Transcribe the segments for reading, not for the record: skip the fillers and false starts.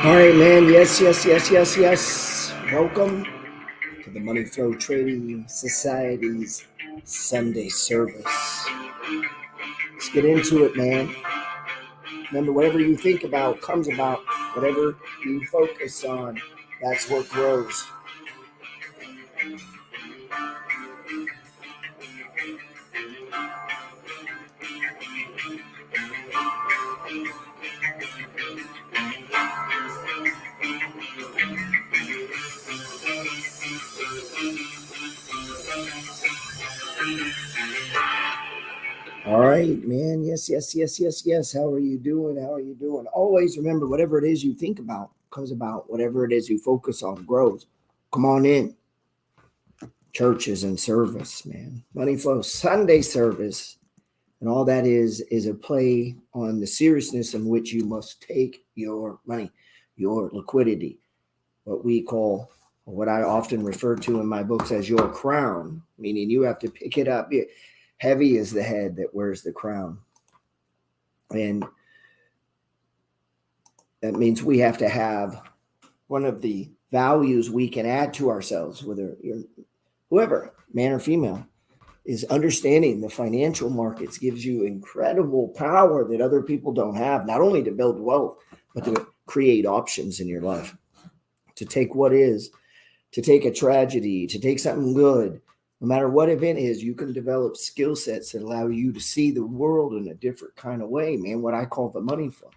All right, man. Yes. Welcome to the Money Flow Trading Society's Sunday service. Let's get into it, man. Remember, whatever you think about comes about. Whatever you focus on, that's what grows. All right, man. Yes. How are you doing? Always remember, whatever it is you think about comes about. Whatever it is you focus on grows. Come on in. Churches and service, man. Money Flow Sunday service. And all that is a play on the seriousness in which you must take your money, your liquidity, what we call, or what I often refer to in my books as your crown, meaning you have to pick it up. Heavy is the head that wears the crown. And that means we have to have one of the values we can add to ourselves, whether you're whoever, man or female, is understanding the financial markets gives you incredible power that other people don't have, not only to build wealth, but to create options in your life, to take what is, to take a tragedy, to take something good. No matter what event is, you can develop skill sets that allow you to see the world in a different kind of way, man, what I call the money flow.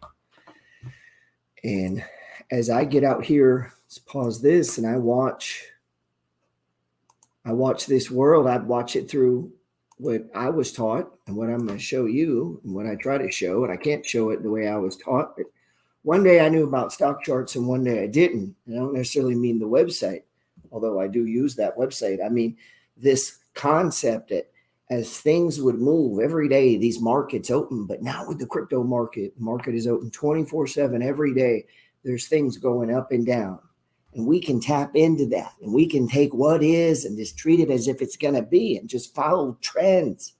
And as I get out here, let's pause this, and I watch this world. I'd watch it through what I was taught and what I'm going to show you and what I try to show. And I can't show it the way I was taught. But one day I knew about stock charts and one day I didn't. And I don't necessarily mean the website, although I do use that website. I mean this concept that as things would move every day, these markets open. But now with the crypto market, the market is open 24/7 every day. There's things going up and down. And we can tap into that, and we can take what is and just treat it as if it's going to be and just follow trends.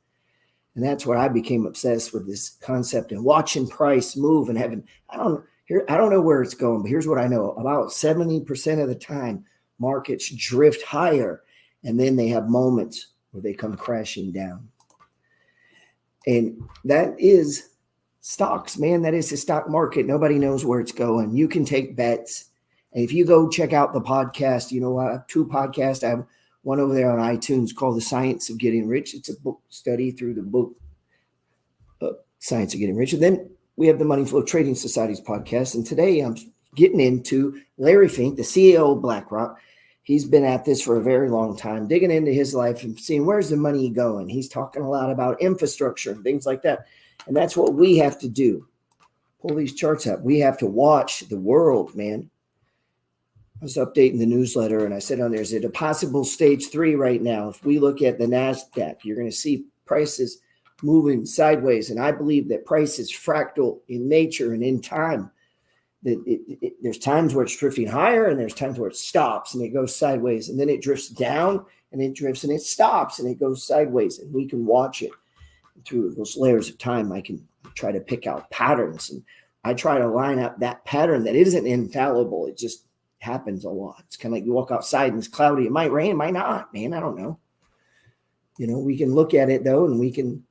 And that's where I became obsessed with this concept and watching price move and having, I don't know where it's going, but here's what I know. About 70% of the time, markets drift higher, and then they have moments where they come crashing down. And that is stocks, man. That is the stock market. Nobody knows where it's going. You can take bets. And if you go check out the podcast, I have two podcasts. I have one over there on iTunes called The Science of Getting Rich. It's a book study through the book Science of Getting Rich. And then we have the Money Flow Trading Society's podcast. And today I'm getting into Larry Fink, the CEO of BlackRock. He's been at this for a very long time, digging into his life and seeing where's the money going. He's talking a lot about infrastructure and things like that. And that's what we have to do. Pull these charts up. We have to watch the world, man. I was updating the newsletter and I said on there, is it a possible stage 3 right now? If we look at the NASDAQ, you're going to see prices moving sideways. And I believe that price is fractal in nature and in time. There's times where it's drifting higher and there's times where it stops and it goes sideways. And then it drifts down and it drifts and it stops and it goes sideways. And we can watch it through those layers of time. I can try to pick out patterns. And I try to line up that pattern that isn't infallible. It just happens a lot. It's kind of like you walk outside and it's cloudy. It might rain, it might not, man. I don't know. We can look at it though, and we can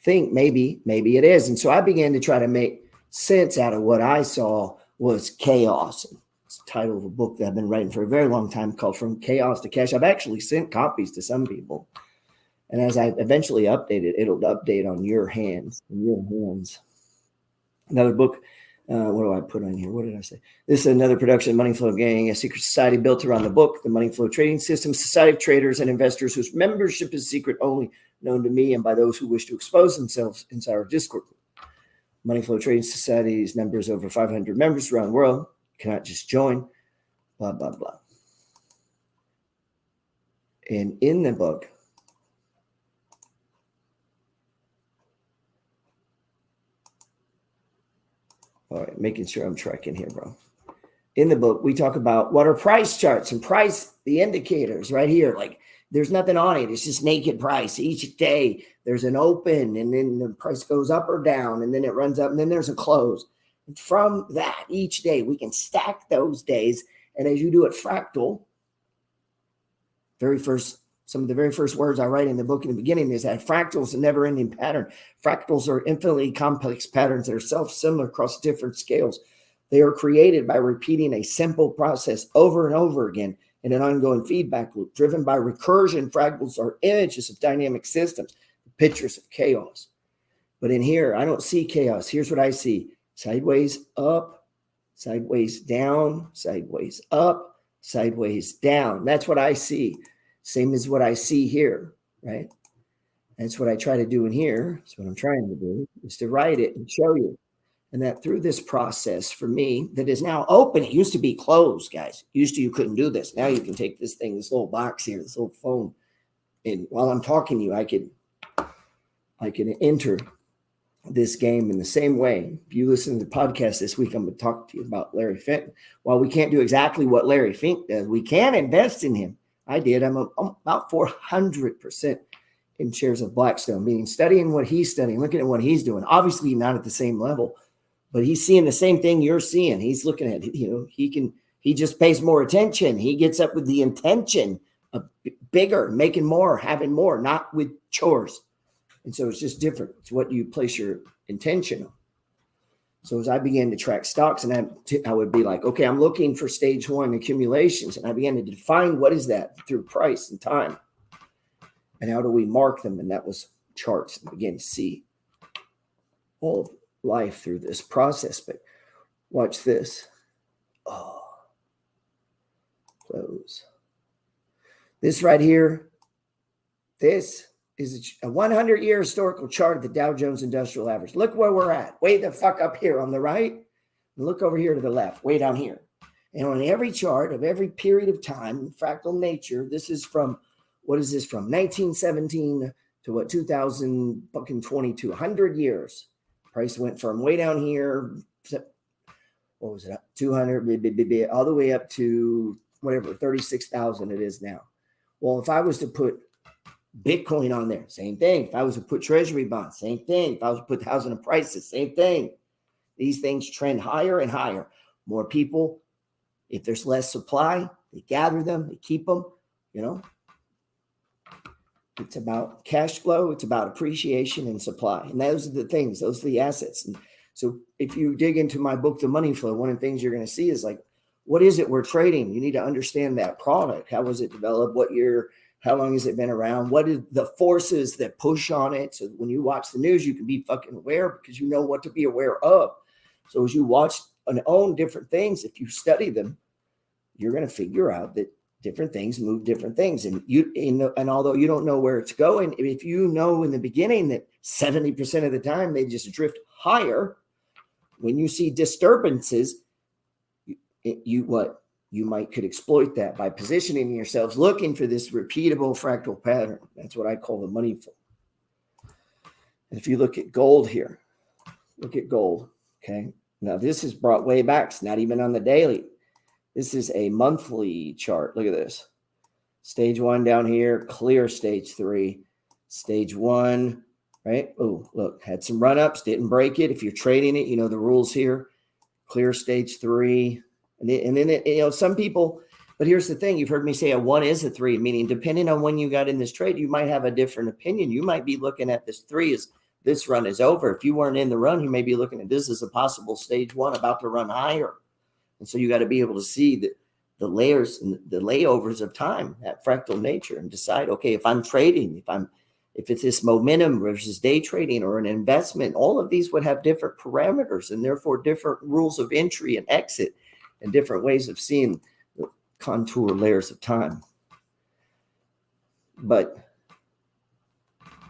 think maybe it is. And so I began to try to make sense out of what I saw was chaos. It's the title of a book that I've been writing for a very long time called From Chaos to Cash. I've actually sent copies to some people. And as I eventually update it, it'll update on your hands. Another book. What do I put on here? What did I say? This is another production of Money Flow Gang, a secret society built around the book, the Money Flow Trading System, society of traders and investors whose membership is secret only, known to me and by those who wish to expose themselves inside our Discord. Money Flow Trading Society's numbers over 500 members around the world. You cannot just join, blah, blah, blah. And in the book, all right, making sure I'm tracking here, bro. In the book, we talk about what are price charts and price, the indicators right here. Like There's nothing on it. It's just naked price. Each day there's an open, and then the price goes up or down, and then it runs up, and then there's a close. And from that, each day we can stack those days. And as you do it fractal, some of the very first words I write in the book in the beginning is that fractals are a never-ending pattern. Fractals are infinitely complex patterns that are self-similar across different scales. They are created by repeating a simple process over and over again in an ongoing feedback loop driven by recursion. Fractals are images of dynamic systems, pictures of chaos. But in here, I don't see chaos. Here's what I see: sideways up, sideways down, sideways up, sideways down. That's what I see. Same as what I see here, right? That's what I try to do in here. That's what I'm trying to do, is to write it and show you. And that through this process for me that is now open, it used to be closed, guys. Used to, you couldn't do this. Now you can take this thing, this little box here, this little phone, and while I'm talking to you, I can enter this game in the same way. If you listen to the podcast this week, I'm going to talk to you about Larry Fink. While we can't do exactly what Larry Fink does, we can invest in him. I did. I'm about 400% in shares of Blackstone, meaning studying what he's studying, looking at what he's doing. Obviously not at the same level, but he's seeing the same thing you're seeing. He's looking at it. He just pays more attention. He gets up with the intention of bigger, making more, having more, not with chores. And so it's just different. It's what you place your intention on. So as I began to track stocks, and I would be like, okay, I'm looking for stage one accumulations. And I began to define what is that through price and time. And how do we mark them? And that was charts, and begin to see all of life through this process. But watch this. Oh, close. This right here, this is a 100-year historical chart of the Dow Jones Industrial Average. Look where we're at. Way the fuck up here on the right. And look over here to the left, way down here. And on every chart of every period of time, fractal nature, this is from, what is this from? 1917 to what, 2022, 100 years. Price went from way down here, what was it, 200, all the way up to whatever, 36,000 it is now. Well, if I was to put Bitcoin on there, same thing. If I was to put treasury bonds, same thing. If I was to put housing and prices, same thing. These things trend higher and higher. More people, if there's less supply, they gather them, they keep them, It's about cash flow. It's about appreciation and supply. And those are the things. Those are the assets. And so if you dig into my book, The Money Flow, one of the things you're going to see is like, what is it we're trading? You need to understand that product. How was it developed? What year? How long has it been around? What are the forces that push on it? So when you watch the news, you can be fucking aware because you know what to be aware of. So as you watch and own different things, if you study them, you're going to figure out that different things move different things. And although you don't know where it's going, if you know in the beginning that 70% of the time they just drift higher, when you see disturbances, you might could exploit that by positioning yourselves, looking for this repeatable fractal pattern. That's what I call the money flow. And if you look at gold here, look at gold. Okay. Now this is brought way back. It's not even on the daily. This is a monthly chart. Look at this. Stage one down here, clear stage three. Stage one, right? Oh, look, had some run-ups, didn't break it. If you're trading it, you know the rules here. Clear stage three. And then some people, but here's the thing. You've heard me say a 1 is a 3, meaning depending on when you got in this trade, you might have a different opinion. You might be looking at this 3 as this run is over. If you weren't in the run, you may be looking at this as a possible stage 1 about to run higher. And so you got to be able to see the layers and the layovers of time, that fractal nature, and decide, okay, if I'm trading, if it's this momentum versus day trading or an investment, all of these would have different parameters and therefore different rules of entry and exit and different ways of seeing the contour layers of time. But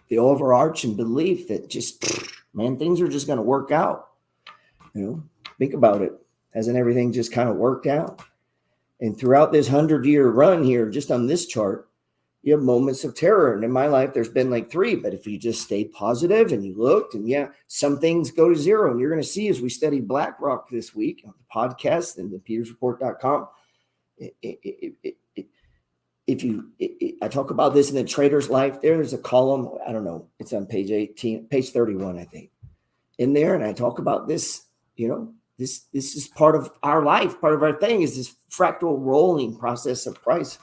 the overarching belief that just, man, things are just going to work out. Think about it. Hasn't everything just kind of worked out? And throughout this 100-year run here, just on this chart, you have moments of terror. And in my life, there's been like 3. But if you just stay positive and you looked, and some things go to 0. And you're going to see as we study BlackRock this week on the podcast and the petersreport.com, I talk about this in the Trader's Life. There's a column, I don't know, it's on page 18, page 31, I think, in there. And I talk about this, this is part of our life. Part of our thing is this fractal rolling process of price.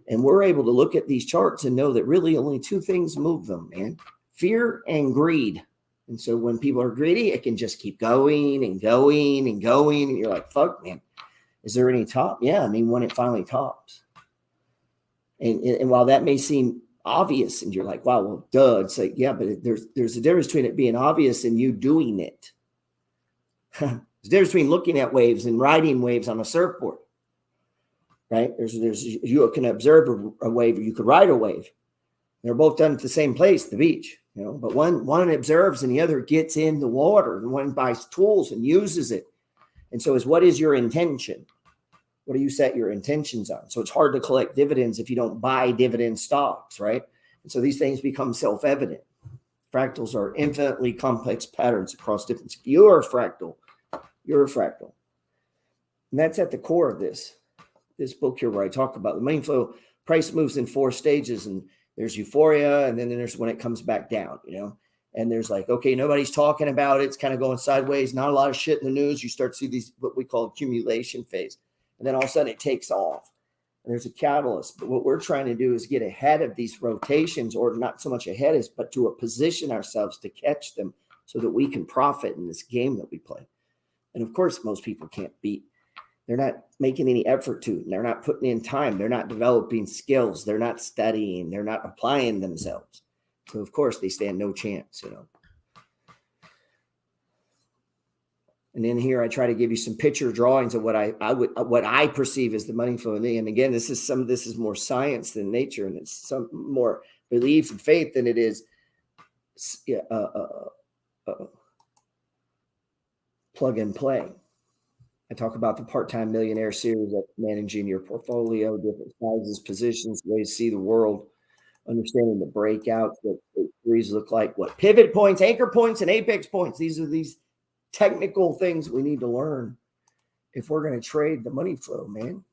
And we're able to look at these charts and know that really only two things move them, man: fear and greed. And so when people are greedy, it can just keep going and going and going. And you're like, fuck, man, is there any top? Yeah, I mean, when it finally tops. And while that may seem obvious and you're like, wow, well, duh, it's like, yeah, but there's a difference between it being obvious and you doing it. There's a difference between looking at waves and riding waves on a surfboard, right? You can observe a wave, or you could ride a wave. They're both done at the same place, the beach, but one observes and the other gets in the water, and one buys tools and uses it. And so what is your intention? What do you set your intentions on? So it's hard to collect dividends if you don't buy dividend stocks, right? And so these things become self-evident. Fractals are infinitely complex patterns across different. You're a fractal. You're a fractal. And that's at the core of this book here, where I talk about the money flow. Price moves in 4 stages, and there's euphoria, and then there's when it comes back down, and there's like, okay, nobody's talking about it. It's kind of going sideways. Not a lot of shit in the news. You start to see these, what we call accumulation phase. And then all of a sudden it takes off. And there's a catalyst. But what we're trying to do is get ahead of these rotations, or not so much ahead as, but to position ourselves to catch them so that we can profit in this game that we play. And of course, most people can't beat. They're not making any effort to. They're not putting in time. They're not developing skills. They're not studying. They're not applying themselves. So of course they stand no chance, And then here I try to give you some picture drawings of what I perceive as the money flow. And again, this is more science than nature, and it's some more belief and faith than it is plug and play. I talk about the part-time millionaire series of managing your portfolio, different sizes, positions, ways to see the world, understanding the breakouts, what threes look like, what pivot points, anchor points, and apex points. These are these technical things we need to learn if we're going to trade the money flow, man.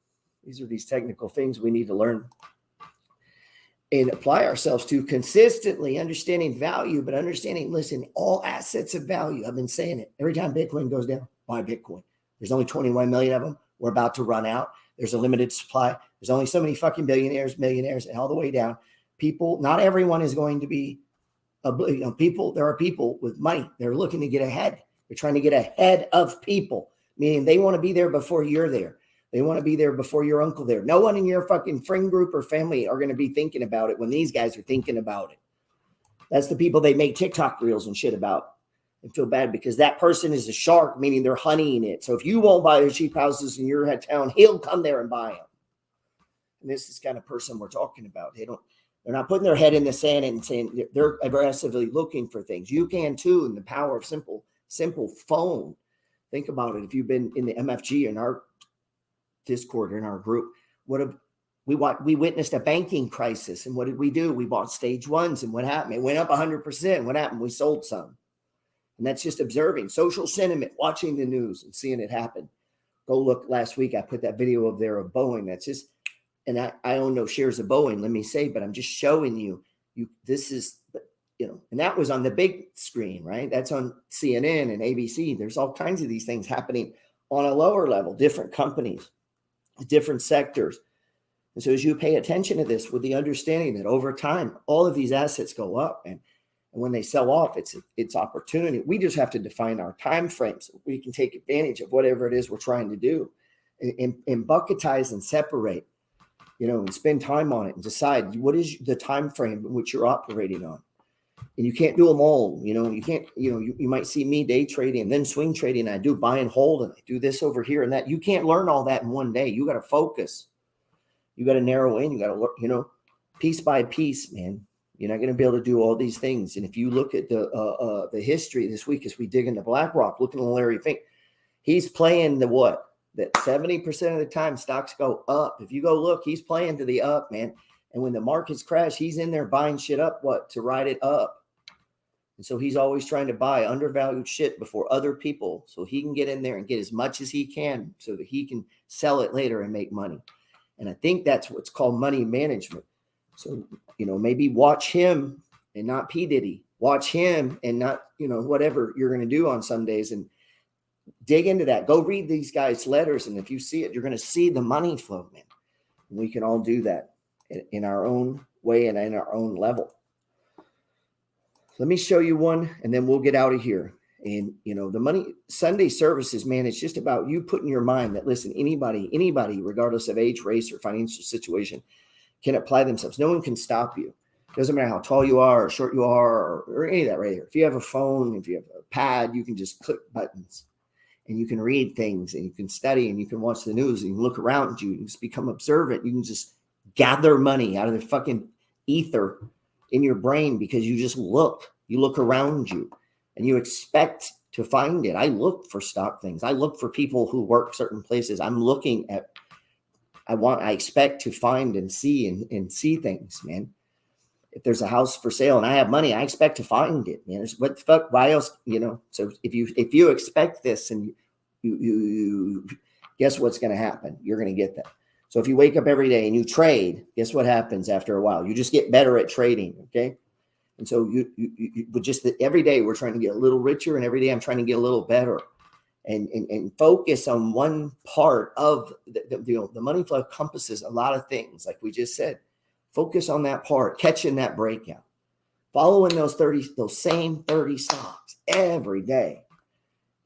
These are these technical things we need to learn and apply ourselves to consistently, understanding value, but understanding, listen, all assets of value. I've been saying it. Every time Bitcoin goes down, buy Bitcoin. There's only 21 million of them. We're about to run out. There's a limited supply. There's only so many fucking billionaires, millionaires, and all the way down. People, not everyone is going to be people. There are people with money. They're looking to get ahead. They're trying to get ahead of people, meaning they want to be there before you're there. They want to be there before your uncle there. No one in your fucking friend group or family are going to be thinking about it when these guys are thinking about it. That's the people they make TikTok reels and shit about and feel bad because that person is a shark, meaning they're honeying it. So if you won't buy the cheap houses in your town, he'll come there and buy them. And this is the kind of person we're talking about. They're not putting their head in the sand and saying they're aggressively looking for things. You can too, in the power of simple phone. Think about it. If you've been in the MFG in our Discord in our group, we witnessed a banking crisis, and what did we do? We bought stage ones, and what happened? It went up 100%. What happened? We sold some, and that's just observing social sentiment, watching the news, and seeing it happen. Go look. Last week I put that video of Boeing. That's just, and I own no shares of Boeing. Let me say, but I'm just showing you. This is. And that was on the big screen, right? That's on CNN and ABC. There's all kinds of these things happening on a lower level, different companies, different sectors. And so as you pay attention to this with the understanding that over time, all of these assets go up, and when they sell off, it's opportunity. We just have to define our time frames so we can take advantage of whatever it is we're trying to do and bucketize and separate, and spend time on it and decide what is the time frame in which you're operating on. And you can't do them all, you can't, you might see me day trading and then swing trading. I do buy and hold, and I do this over here and that. You can't learn all that in one day. You got to focus. You got to narrow in. You got to learn, piece by piece, man. You're not going to be able to do all these things. And if you look at the history this week, as we dig into BlackRock, looking at Larry Fink, he's playing that 70% of the time stocks go up. If you go look, he's playing to the up, man. And when the markets crash, he's in there buying shit up, to ride it up. And so he's always trying to buy undervalued shit before other people so he can get in there and get as much as he can so that he can sell it later and make money. And I think that's what's called money management. So, maybe watch him and not P. Diddy. Watch him and not, whatever you're going to do on some days, and dig into that. Go read these guys' letters. And if you see it, you're going to see the money flow, man. We can all do that in our own way and in our own level. Let me show you one, and then we'll get out of here. And, the money Sunday services, man, it's just about you putting your mind that, listen, anybody, regardless of age, race, or financial situation, can apply themselves. No one can stop you. Doesn't matter how tall you are or short you are or any of that right here. If you have a phone, if you have a pad, you can just click buttons and you can read things and you can study and you can watch the news and you can look around you and just become observant. You can just gather money out of the fucking ether in your brain because you just you look around you and you expect to find it. I look for stock things. I look for people who work certain places. I'm looking at, I expect to find and see and see things, man. If there's a house for sale and I have money, I expect to find it, man. What the fuck? Why else? So if you expect this and you guess what's going to happen? You're going to get that. So if you wake up every day and you trade, guess what happens after a while? You just get better at trading. Okay. And so you just every day we're trying to get a little richer, and every day I'm trying to get a little better, and focus on one part of the money flow encompasses a lot of things. Like we just said, focus on that part, catching that breakout, following those same 30 stocks every day.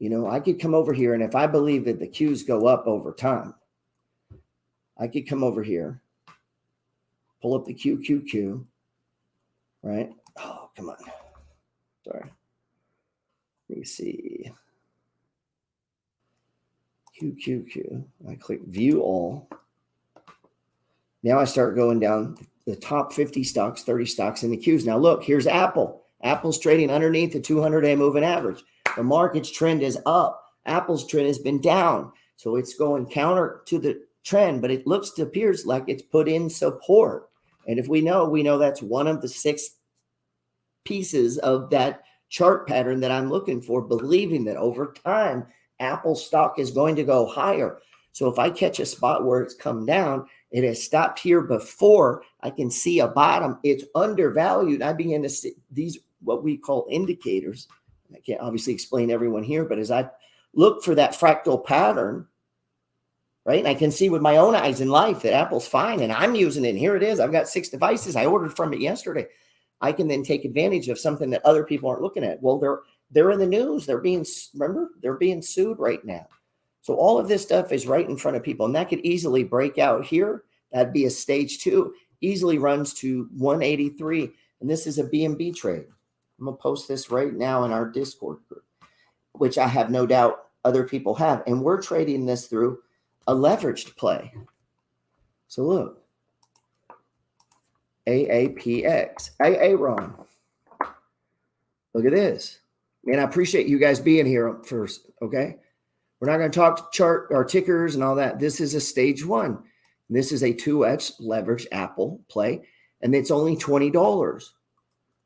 I could come over here, and if I believe that the Qs go up over time, I could come over here, pull up the QQQ, right? Oh, come on. Sorry. Let me see. QQQ. I click view all. Now I start going down the top 50 stocks, 30 stocks in the Qs. Now look, here's Apple. Apple's trading underneath the 200-day moving average. The market's trend is up. Apple's trend has been down. So it's going counter to the trend, but it appears like it's put in support. And if we know that's one of the 6 pieces of that chart pattern that I'm looking for, believing that over time, Apple stock is going to go higher. So if I catch a spot where it's come down, it has stopped here before I can see a bottom, it's undervalued. I begin to see these, what we call indicators. I can't obviously explain everyone here, but as I look for that fractal pattern, right? And I can see with my own eyes in life that Apple's fine and I'm using it. And here it is. I've got 6 devices. I ordered from it yesterday. I can then take advantage of something that other people aren't looking at. Well, they're in the news. They're being sued right now. So all of this stuff is right in front of people, and that could easily break out here. That'd be a stage 2, easily runs to 183. And this is a BNB trade. I'm going to post this right now in our Discord group, which I have no doubt other people have. And we're trading this through a leveraged play. So look. AAPX. Aaron. Look at this. Man, I appreciate you guys being here first, okay? We're not going to talk chart or tickers and all that. This is a stage 1. This is a 2x leverage Apple play, and it's only $20.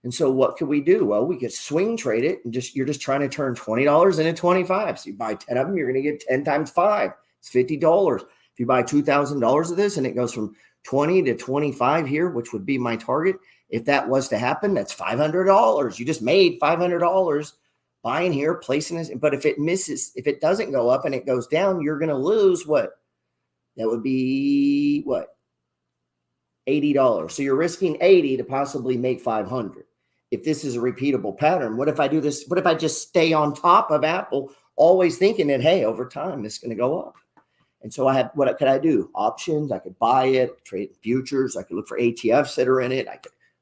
And so what could we do? Well, we could swing trade it, and you're just trying to turn $20 into 25. So you buy 10 of them, you're going to get 10 times 5. It's $50. If you buy $2,000 of this and it goes from 20 to 25 here, which would be my target. If that was to happen, that's $500. You just made $500 buying here, placing this. But if it misses, if it doesn't go up and it goes down, you're going to lose what? That would be what? $80. So you're risking 80 to possibly make 500. If this is a repeatable pattern, what if I do this? What if I just stay on top of Apple, always thinking that, hey, over time, this is going to go up? And so what could I do? Options. I could buy it, trade futures. I could look for ATFs that are in it.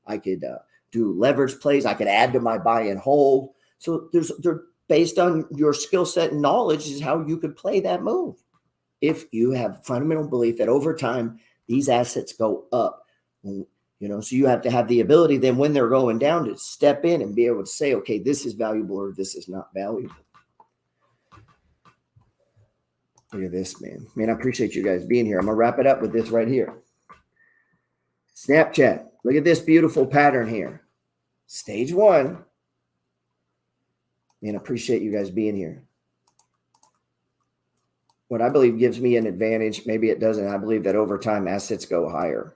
I could do leverage plays. I could add to my buy and hold. So they're based on your skill set and knowledge is how you could play that move. If you have fundamental belief that over time, these assets go up, so you have to have the ability then when they're going down to step in and be able to say, okay, this is valuable or this is not valuable. Look at this, man. Man, I appreciate you guys being here. I'm going to wrap it up with this right here. Snapchat. Look at this beautiful pattern here. Stage 1. Man, I appreciate you guys being here. what I believe gives me an advantage. Maybe it doesn't. I believe that over time assets go higher.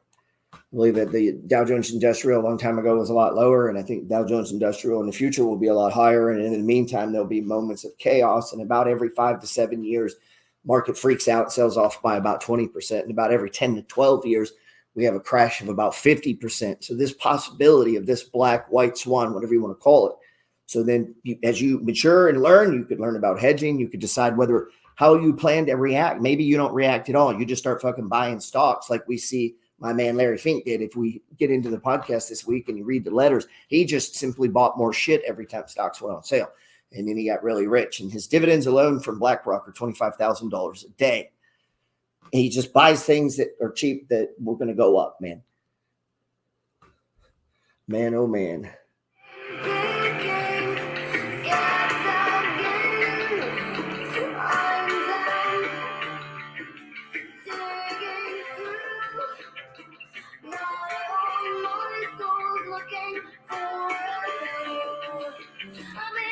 I believe that the Dow Jones Industrial a long time ago was a lot lower, and I think Dow Jones Industrial in the future will be a lot higher. And in the meantime, there'll be moments of chaos, and about every 5 to 7 years, market freaks out, sells off by about 20%, and about every 10 to 12 years, we have a crash of about 50%. So this possibility of this black, white swan, whatever you want to call it. So then as you mature and learn, you could learn about hedging. You could decide how you plan to react. Maybe you don't react at all. You just start fucking buying stocks like we see my man Larry Fink did. If we get into the podcast this week and you read the letters, he just simply bought more shit every time stocks went on sale. And then he got really rich. And his dividends alone from BlackRock are $25,000 a day. And he just buys things that are cheap that were going to go up, man. Man, oh man.